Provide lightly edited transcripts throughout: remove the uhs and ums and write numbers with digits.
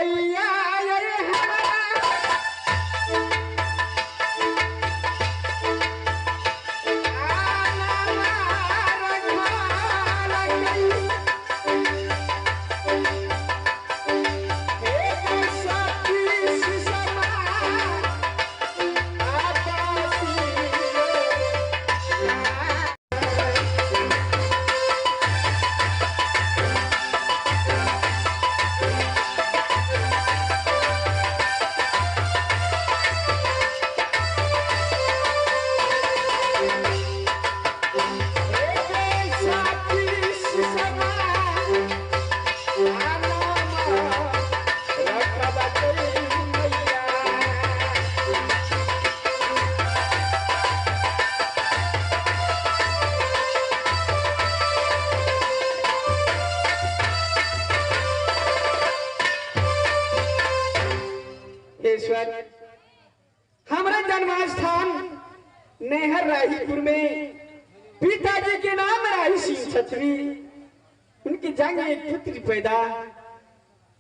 मैया ये हमारा जन्मस्थान नेहर राहीपुर में पिताजी के नाम राही सिंह छत्री, उनकी जंग एक पुत्री पैदा,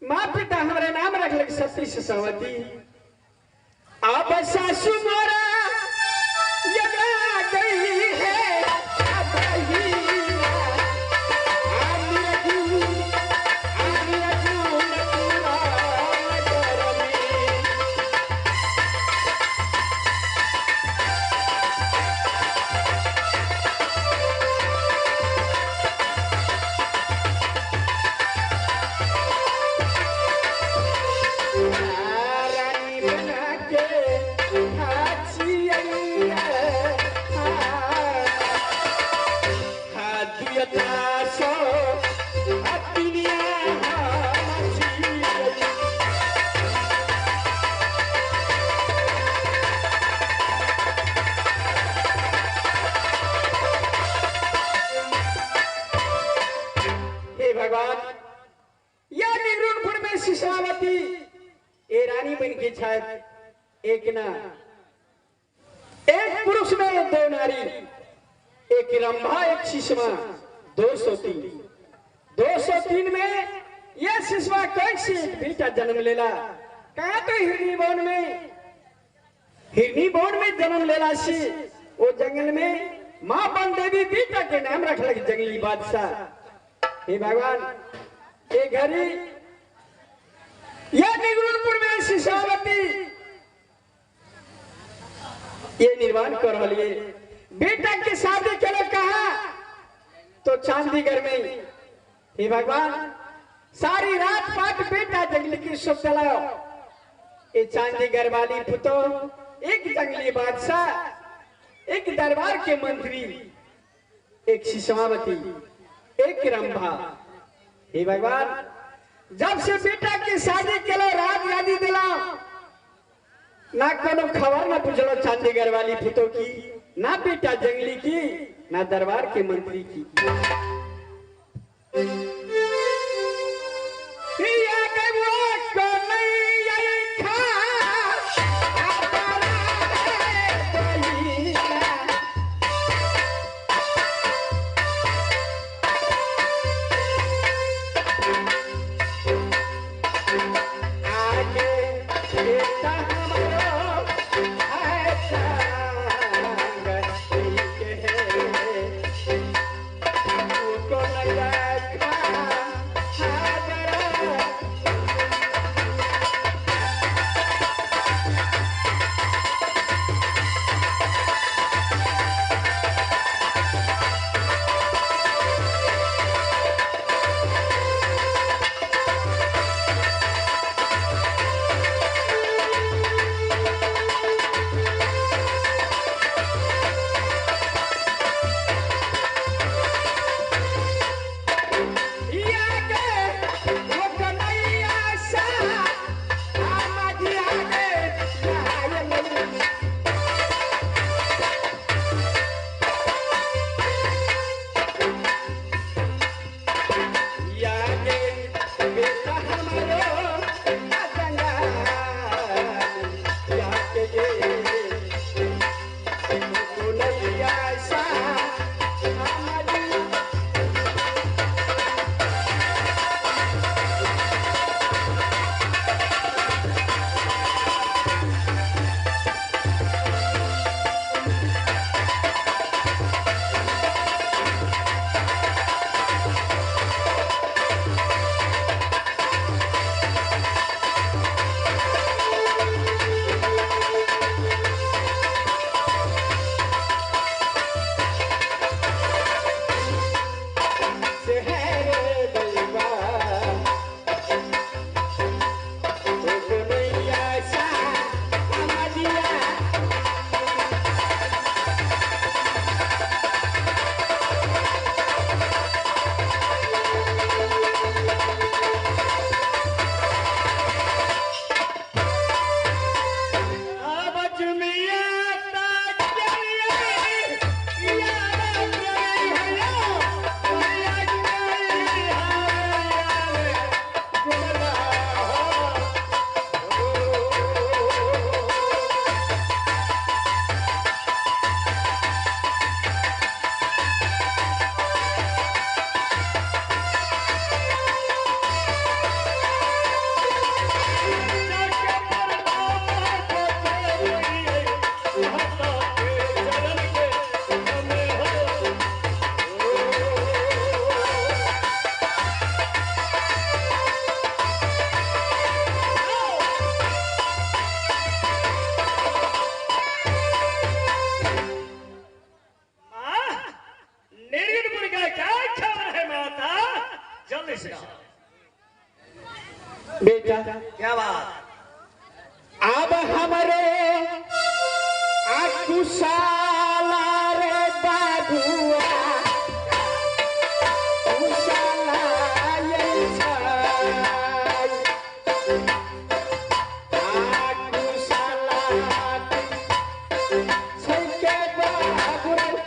माँ पिता हमारे नाम रखल सती ससावती। अब सासू मोरा यगा गई है शिशावती ए रानी बन की छाप एक ना एक पुरुष में दो नारी, एक रंभा एक शिशवा 203 में यह शिशवा कैसे बेटा जन्म लेला। कहा तो हिरनी बोन में जन्म लेला सी वो जंगल में माँ बन देवी बेटा के नाम रख लगी जंगली बादशाह। हे भगवान ये घड़ी यह निगुरपुर में शिशावती ये निर्माण कर रही है। बेटा की शादी के लिए कहा तो चांदीगढ़ में। हे भगवान सारी रात पाट बेटा जंगली की सुख चलाओ। ये चांदीगढ़ वाली पुतो एक जंगली बादशाह, एक दरबार के मंत्री, एक शिशावती, एक रंभा। हे भगवान जब से बेटा की शादी के लिए रात गादी दिला ना कोनो खबर ना पूछलो चांदीगढ़ वाली पुतो की, ना बेटा जंगली की, ना दरबार के मंत्री की। बेटा क्या बात? अब हमारे कुशाला रे बाबुआ कुशाला ये छाई कुशाला छके बाबुआ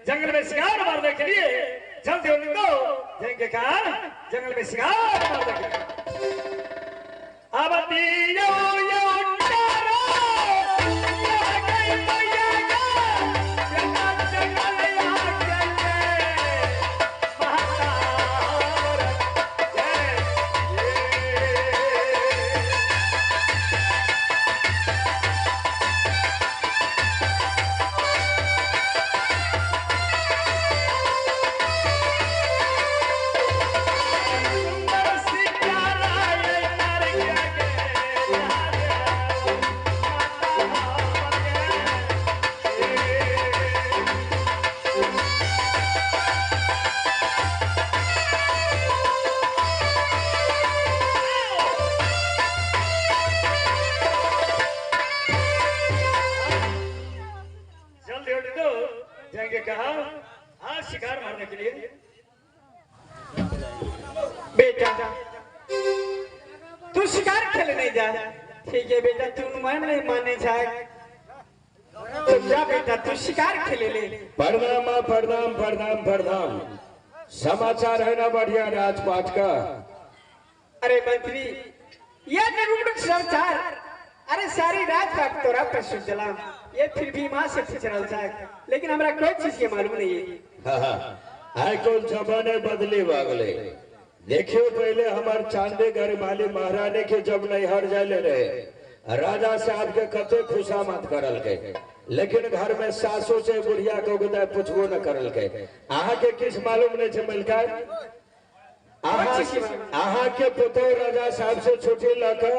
जंगल में शिकार मारने के लिए जल्दी उनको जाएंगे कहा जंगल में शिकार मारने के लिए अब दियो यो डरो ये गई मैया जंगल जंगल या चले महातार जाएंगे कहा आज शिकार मारने के लिए बेटा तू शिकार खेलने नहीं जा ठीक है बेटा तू मन नहीं माने जाए तो जा बेटा तू शिकार खेले ले प्रणाम प्रणाम प्रणाम प्रणाम समाचार है ना बढ़िया राजपाट का अरे मंत्री ये जरूर समाचार अरे सारी रात का तोरा पर सुजला ये फिर भी मां से पूछल जाए लेकिन हमरा कोई चीज के मालूम नहीं है आय कौन जमाने बदली भागले देखियो पहले हमार चांदे घर वाली महारानी के जब नहीं हर जाले रहे राजा साहब के कते खुशामत करल के लेकिन घर में सासू से बुढ़िया को गुदा पूछबो न करल के आहा के किस मालूम नहीं छे मिलका आहा के पुतो राजा साहब से छुट्टी लेकर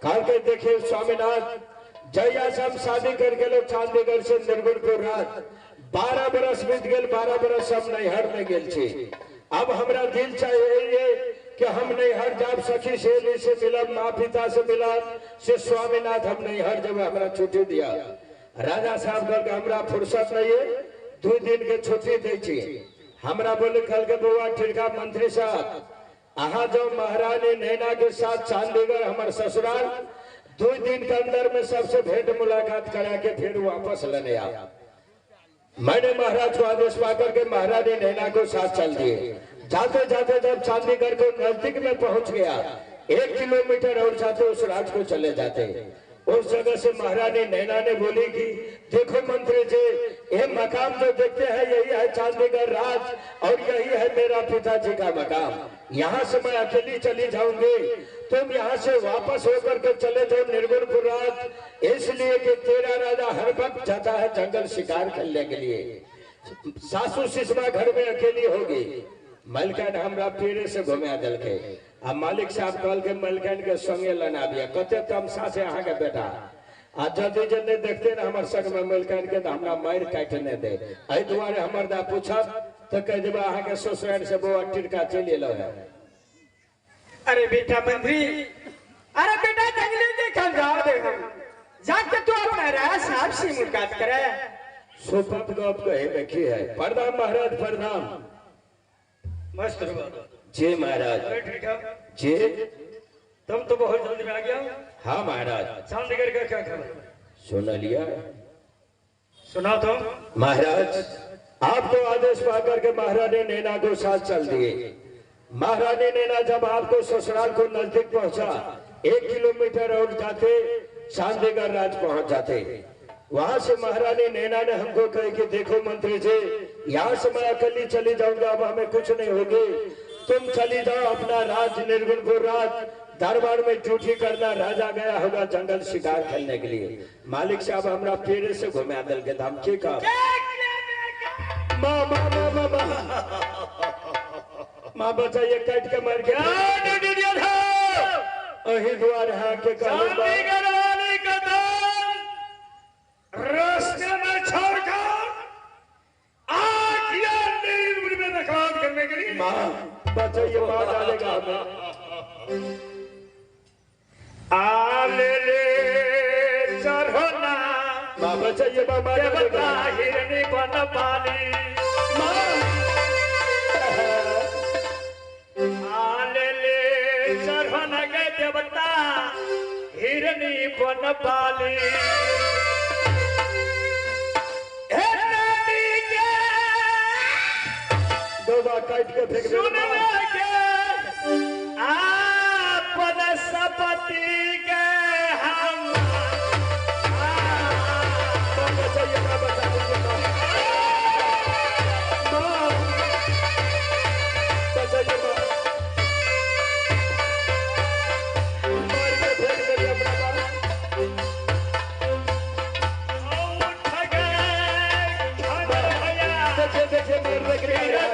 कल के देखिए स्वामीनाथ जया सब शादी करके लोग चांदीगढ़ से निर्गुणपुर रात 12 बरस बीत गए 12 बरस सब नैहर में गेल छी अब हमरा दिल चाहिए कि हम नैहर जाब सखी सहेली से मिलब माँ पिता से मिलब से स्वामीनाथ हम नैहर जब हमरा छुट्टी दिया राजा साहब कल के हमरा फुर्सत नहीं है 2 दिन के छुट्टी दे छी हमरा बोले कल के बउआ ठिका मंत्री साहब आहा जो महारानी नैना के साथ चांदीगढ़ हमारे ससुराल 2 दिन के अंदर में सबसे भेंट मुलाकात करा के फिर वापस लेने आया मैंने महाराज को आदेश पाकर के महारानी नैना को साथ चल दिए जाते जाते जब चांदीगढ़ के नजदीक में पहुंच गया 1 किलोमीटर और जाते उस राज को चले जाते उस जगह से महारानी नैना ने बोली कि देखो मंत्री जी, ये मकाम जो देखते हैं यही है चांदीगढ़ राज और यही है मेरा पिताजी का मकाम। यहाँ से मैं अकेली चली जाऊंगी, तुम यहाँ से वापस होकर के चले जाओ निर्गुणपुर राज, इसलिए कि तेरा राजा हर वक्त जाता है जंगल शिकार करने के लिए। सासू सिसमा घर में अकेली होगी। मलकन हमरा पीढ़े से घुमा दिल के। अब मालिक साहब कल के मलकन के संगे लना दिया, कते तमसा से अहाँ के बेटा आ जदि जने देखते ना हमर संग में मलकन के तो हमरा मार काटने दे। एहि दुआरे हमर दा पूछब तो कह देबा अहाँ के ससुराल से बउआ टिरका चली लो है। अरे बेटा मंत्री, अरे बेटा जंगली देखल जाओ देखो, जाके तू अपना राज साहब से मुलाकात करे। सुपत गप कहे में की है। प्रणाम महाराज, प्रणाम। मस्त रहो जी महाराज। अरे ठीक है जी तुम तो बहुत जल्दी में आ गया। हाँ महाराज। चांदीगढ़ का क्या खबर? सुन लिया सुना तो महाराज, आपको आदेश पाकर के महारानी नैना को साथ चल दिए। महारानी नैना जब आपको ससुराल को नजदीक पहुंचा, 1 किलोमीटर और जाते चांदीगढ़ राज पहुंच जाते। वहां से महारानी नैना ने हमको कहे कि देखो मंत्री जी, यहाँ से मैं अकेली चली जाऊंगा, अब हमें कुछ नहीं होगी, तुम चली जाओ अपना राज निर्गुणपुर राज दरबार में ड्यूटी करना। राजा गया होगा जंगल शिकार करने के लिए। मालिक साहब हमरा पेड़ से घुमा दिल के दाम की का माँ बचाइए, काट के मर गया अही द्वार है के रास्ते में छोड़कर आखिया निर्गुण में नकाम करने के लिए माँ बचाइए, माँ डालेगा हमें। आले ले चढ़ना माँ बचाइए, माँ देवता हिरणी बन पाली। आले ले चढ़ना के देवता हिरणी बन पाली। काट के फेंक दे। आपन सपति के हम बचाइए, माँ बचाइए, माँ बचाइए, माँ मार के फेंक दे अपना देखिए देखिए मार देख रही है।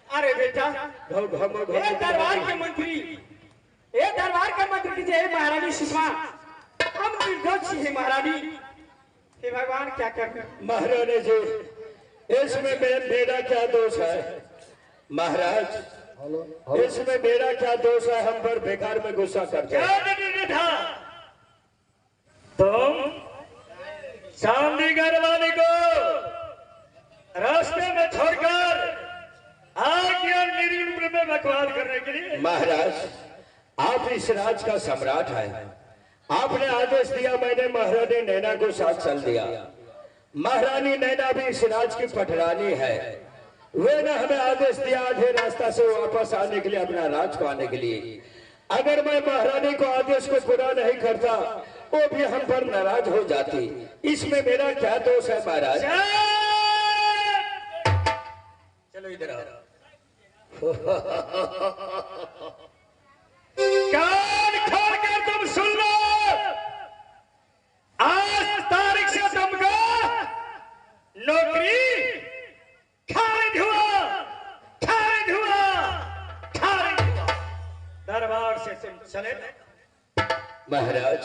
अरे बेटा, ये दरबार के मंत्री, ये दरबार के मंत्री की जय महारानी सुषमा, हम निर्दोष है महारानी। हे भगवान क्या कर। महारानी जी, इसमें मेरा क्या दोष है? महाराज, इसमें मेरा क्या दोष है? हम पर बेकार में गुस्सा करते हैं। तुम चांदीगढ़ वाले को रास्ते में छोड़कर आज्ञा निर्गुण में बकवास करने के लिए। महाराज, आप इस राज का सम्राट हैं। आपने आदेश दिया, मैंने महारानी नैना को साथ चल दिया। महारानी नैना भी इस राज की पटरानी है। वे ने हमें आदेश दिया आधे रास्ता से वापस आने के लिए, अपना राज पाने के लिए। अगर मैं महारानी को आदेश को पूरा नहीं करता, वो भी हम पर नाराज हो जाती। इसमें मेरा क्या दोष है महाराज? चलो इधर आओ। कान खोल कर तुम सुन लो, आज तारीख से तुमको नौकरी खारिज हुआ, खारिज हुआ, खारिज हुआ। दरबार से तुम चले महाराज,